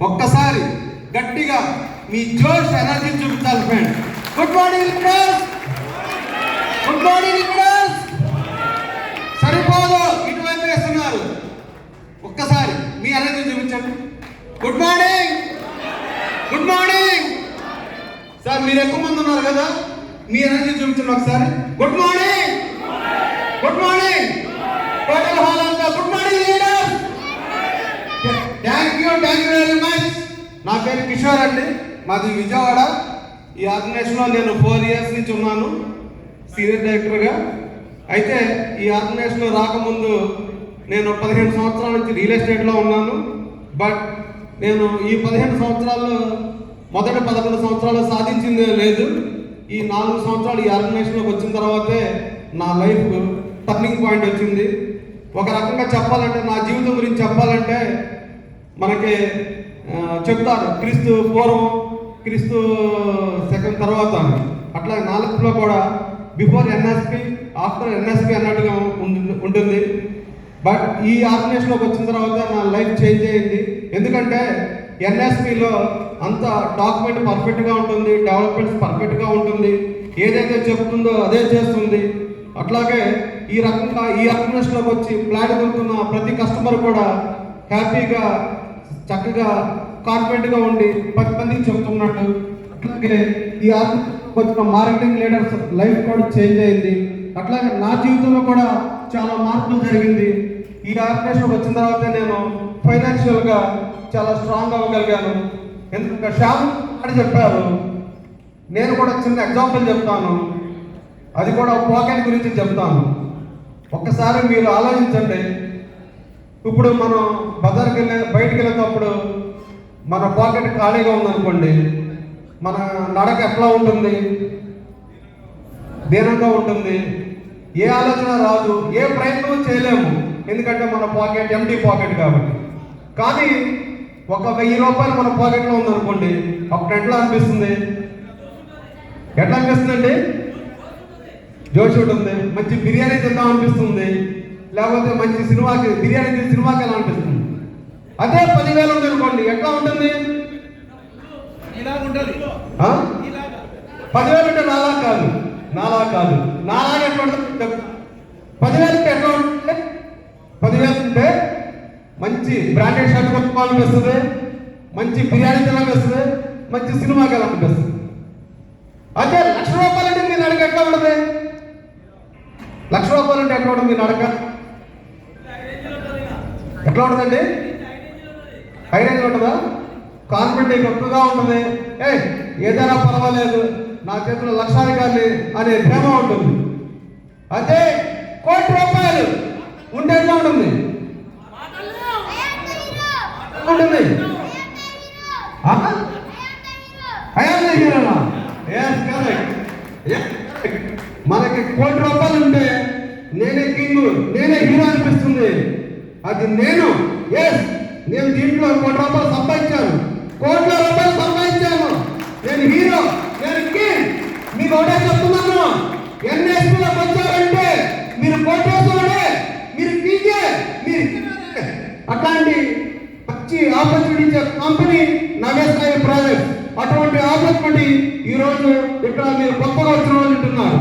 ఒక్కసారి గట్టిగా మీ జోష్ ఎనర్జీ చూపించాలి friend. Good morning leaders, good morning leaders. సరిపోదు, ఇటువైపు వేస్తున్నారు. ఒక్కసారి మీ ఎనర్జీ చూపించండి. Good morning, good morning. Sir మీరు ఎక్కువ మంది ఉన్నారు కదా, మీ ఎనర్జీ చూపించండి ఒకసారి. Good morning, good morning. Total hall అంతా good morning leaders. Thank you very much. నా పేరు కిషోర్ అండి, మాది విజయవాడ. ఈ ఆర్గనైజేషన్లో నేను 4 years నుంచి ఉన్నాను సీనియర్ డైరెక్టర్గా. అయితే ఈ ఆర్గనైజేషన్లో రాకముందు నేను 15 సంవత్సరాల నుంచి రియల్ ఎస్టేట్లో ఉన్నాను. బట్ నేను ఈ 15 సంవత్సరాల్లో మొదటి 11 సంవత్సరాలు సాధించిందే లేదు. ఈ 4 సంవత్సరాలు ఈ ఆర్గనైజేషన్లోకి వచ్చిన తర్వాతే నా లైఫ్ టర్నింగ్ పాయింట్ వచ్చింది. ఒక రకంగా చెప్పాలంటే, నా జీవితం గురించి చెప్పాలంటే మనకి చెప్తారు క్రీస్తు పూర్వం, క్రీస్తు సెకండ్ తర్వాత. అట్లా 4లో కూడా బిఫోర్ ఎన్ఎస్పి, ఆఫ్టర్ ఎన్ఎస్పి అన్నట్టుగా ఉంటుంది. బట్ ఈ ఆర్గనైజేషన్లోకి వచ్చిన తర్వాత నా లైఫ్ చేంజ్ అయింది. ఎందుకంటే ఎన్ఎస్పిలో అంత డాక్యుమెంట్ పర్ఫెక్ట్గా ఉంటుంది, డెవలప్మెంట్స్ పర్ఫెక్ట్గా ఉంటుంది, ఏదైతే చెప్తుందో అదే చేస్తుంది. అట్లాగే ఈ రకంగా ఈ ఆర్గనైజేషన్లోకి వచ్చి ప్లాట్ కొనుక్కున్న ప్రతి కస్టమర్ కూడా హ్యాపీగా, చక్కగా, కాన్ఫిడెంట్గా ఉండి 10 మందికి చెప్తున్నట్టు. అట్లాగే ఈ ఆర్గనైజేషన్లోకి వచ్చిన మార్కెటింగ్ లీడర్స్ లైఫ్ కూడా చేంజ్ అయింది. అట్లాగే నా జీవితంలో కూడా చాలా మార్పులు జరిగింది. ఈ ఆర్గనైజేషన్కి వచ్చిన తర్వాత నేను ఫైనాన్షియల్గా చాలా స్ట్రాంగ్ అవ్వగలిగాను. ఎందుకంటే శ్యామ్ అని చెప్పారు, నేను కూడా చిన్న ఎగ్జాంపుల్ చెప్తాను. అది కూడా పాకెట్ గురించి చెప్తాను. ఒక్కసారి మీరు ఆలోచించండి. ఇప్పుడు మనం బజార్కి బయటికి వెళ్ళేటప్పుడు మన పాకెట్ ఖాళీగా ఉందనుకోండి, మన నడక ఎట్లా ఉంటుంది? దీనంగా ఉంటుంది. ఏ ఆలోచన రాదు, ఏ ప్రయత్నం చేయలేము. ఎందుకంటే మన పాకెట్ ఎంటీ పాకెట్ కాబట్టి. కానీ ఒక 1000 రూపాయలు మన పాకెట్లో ఉందనుకోండి, అప్పుడు ఎట్లా అనిపిస్తుంది? ఎట్లా అనిపిస్తుందండి? జోష్ ఉంటుంది. మంచి బిర్యానీ తిందాం అనిపిస్తుంది, లేకపోతే మంచి సినిమాకి బిర్యానీ సినిమాకి ఎలా అనిపిస్తుంది? అదే 10,000 ఉంది అనుకోండి, ఎట్లా ఉంటుంది? ఇలా ఉంటుంది. 10,000 ఉంటే నాలా కాదు, నాలాగా ఎట్లా ఉంటుంది? 10,000 ఉంటే ఎట్లా ఉంటుంది? 10,000 ఉంటే మంచి బ్రాండెడ్ షర్ట్ కొనుక్కోవాలనిపిస్తుంది, మంచి బిర్యానీ తినాలనిపిస్తుంది, మంచి సినిమాకి ఎలా అనిపిస్తుంది. అదే 1,00,000 రూపాయలు అంటే మీ నడక ఎట్లా ఉంటుంది? 1,00,000 రూపాయలు అంటే ఎట్లా ఉంటుంది మీ నడక? ఎట్లా ఉంటుందండి? హై రేంజ్ ఉంటుందా? కాన్ఫిడెంట్ ఎక్కువగా ఉంటుంది. ఏదైనా పర్వాలేదు, నా చేతిలో 1,00,000 కాదు అనే ప్రేమ ఉంటుంది. అదే 1,00,00,000 రూపాయలు ఉంటే ఎట్లా ఉంటుంది? ఉంటుంది. మనకి 1,00,00,000 రూపాయలు ఉంటే నేనే కింగ్, నేనే హీరో అనిపిస్తుంది. అది నేను దీంట్లో 1,00,00,000 రూపాయలు సంపాదించాను, 1,00,00,000 రూపాయలు సంపాదించాను, నేను హీరో, నేను కింగ్. మీకు ఒకటే చెప్తున్నాను, ఎన్ఎస్పీలోకి వచ్చారంటే మీరు కోటేశ్వరుడే, మీరు కింగే, మీరు అట్లాంటి మంచి ఆపర్చునిటీ ఇచ్చే కంపెనీ నగేశ్వర ప్రైవేట్. అటువంటి ఆపర్చునిటీ ఈరోజు ఇక్కడ మీరు కొత్తగా వచ్చిన వాళ్ళు ఉంటున్నారు.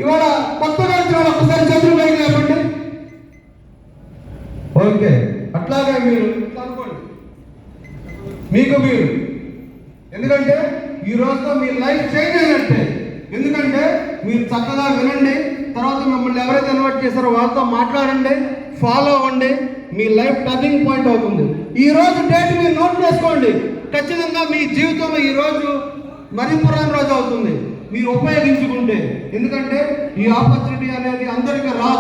ఇవాళ కొత్తగా వచ్చిన వాళ్ళు ఒక్కసారి చేతులు పైకి లేపండి. ఓకే, అట్లాగే మీరు అనుకోండి మీకు మీరు. ఎందుకంటే ఈ రోజుతో మీ లైఫ్ చేంజ్ అయినట్టే. ఎందుకంటే మీరు చక్కగా వినండి, తర్వాత మిమ్మల్ని ఎవరైతే ఇన్వైట్ చేశారో వాళ్ళతో మాట్లాడండి, ఫాలో అవ్వండి. మీ లైఫ్ టర్నింగ్ పాయింట్ అవుతుంది. ఈ రోజు డేట్ మీరు నోట్ చేసుకోండి. ఖచ్చితంగా మీ జీవితంలో ఈ రోజు మరింపురాని రోజు అవుతుంది మీరు ఉపయోగించుకుంటే. ఎందుకంటే ఈ ఆపర్చునిటీ అనేది అందరికీ రాదు.